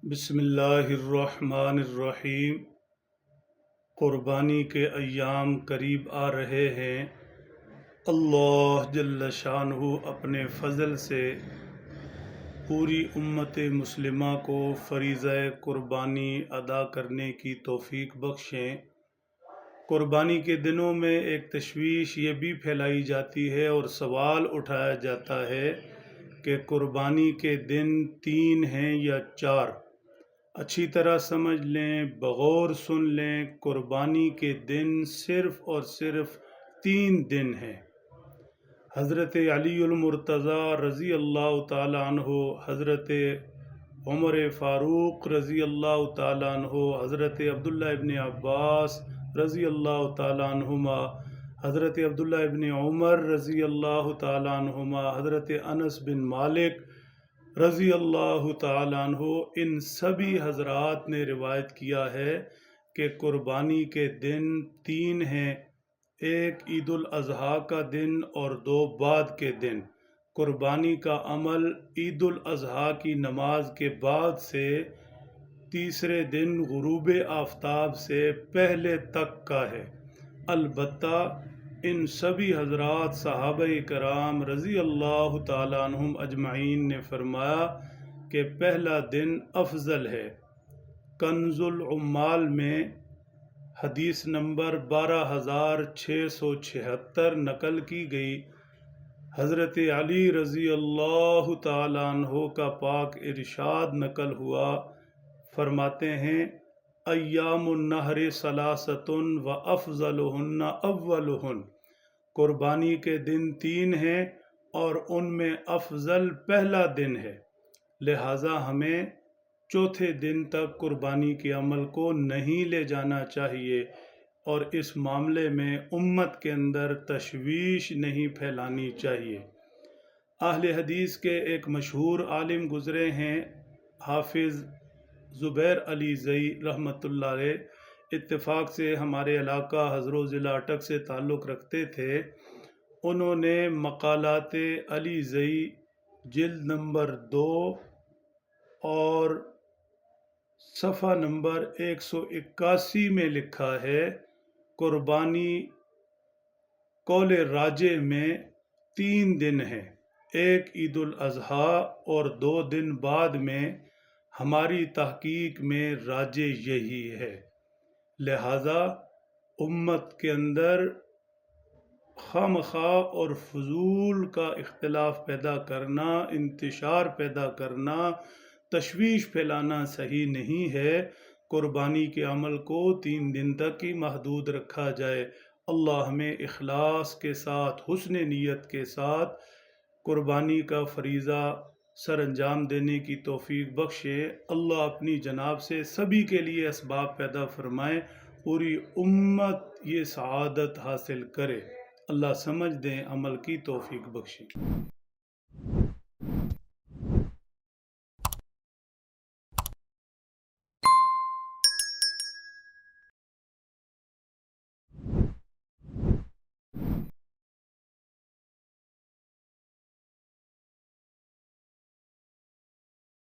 بسم اللہ الرحمن الرحیم۔ قربانی کے ایام قریب آ رہے ہیں۔ اللہ جل شانہ اپنے فضل سے پوری امت مسلمہ کو فریضہ قربانی ادا کرنے کی توفیق بخشیں۔ قربانی کے دنوں میں ایک تشویش یہ بھی پھیلائی جاتی ہے اور سوال اٹھایا جاتا ہے کہ قربانی کے دن 3 ہیں یا 4۔ اچھی طرح سمجھ لیں، بغور سن لیں، قربانی کے دن صرف اور صرف 3 دن ہیں۔ حضرت علی المرتضیٰ رضی اللہ تعالیٰ عنہ، حضرت عمر فاروق رضی اللہ تعالیٰ عنہ، حضرت عبداللہ ابن عباس رضی اللہ تعالیٰ عنہما، حضرت عبداللہ ابن عمر رضی اللہ تعالیٰ عنہما، حضرت انس بن مالک رضی اللہ تعالیٰ عنہ، ان سبھی حضرات نے روایت کیا ہے کہ قربانی کے دن 3 ہیں، ایک عید الاضحیٰ کا دن اور 2 بعد کے دن۔ قربانی کا عمل عید الاضحیٰ کی نماز کے بعد سے تیسرے دن غروب آفتاب سے پہلے تک کا ہے۔ البتہ ان سبھی حضرات صحابہ کرام رضی اللہ تعالیٰ عنہم اجمعین نے فرمایا کہ پہلا دن افضل ہے۔ کنز العمال میں حدیث نمبر 12676 نقل کی گئی، حضرت علی رضی اللہ تعالیٰ عنہ کا پاک ارشاد نقل ہوا، فرماتے ہیں ایام النحر ثلاثۃ وافضلہن اولہن۔ قربانی کے دن 3 ہیں اور ان میں افضل پہلا دن ہے، لہٰذا ہمیں چوتھے دن تک قربانی کے عمل کو نہیں لے جانا چاہیے اور اس معاملے میں امت کے اندر تشویش نہیں پھیلانی چاہیے۔ اہل حدیث کے ایک مشہور عالم گزرے ہیں، حافظ زبیر علی زئی رحمۃ اللہ علیہ، اتفاق سے ہمارے علاقہ حضرو ضلع اٹک سے تعلق رکھتے تھے۔ انہوں نے مقالات علی زئی جلد نمبر 2 اور صفحہ نمبر 181 میں لکھا ہے، قربانی قول راجح میں 3 دن ہیں، ایک عید الاضحیٰ اور 2 دن بعد میں۔ ہماری تحقیق میں راجح یہی ہے، لہٰذا امت کے اندر خواہ اور فضول کا اختلاف پیدا کرنا، انتشار پیدا کرنا، تشویش پھیلانا صحیح نہیں ہے۔ قربانی کے عمل کو 3 دن تک ہی محدود رکھا جائے۔ اللہ ہمیں اخلاص کے ساتھ، حسن نیت کے ساتھ قربانی کا فریضہ سر انجام دینے کی توفیق بخشے۔ اللہ اپنی جناب سے سبھی کے لیے اسباب پیدا فرمائے، پوری امت یہ سعادت حاصل کرے۔ اللہ سمجھ دیں، عمل کی توفیق بخشے۔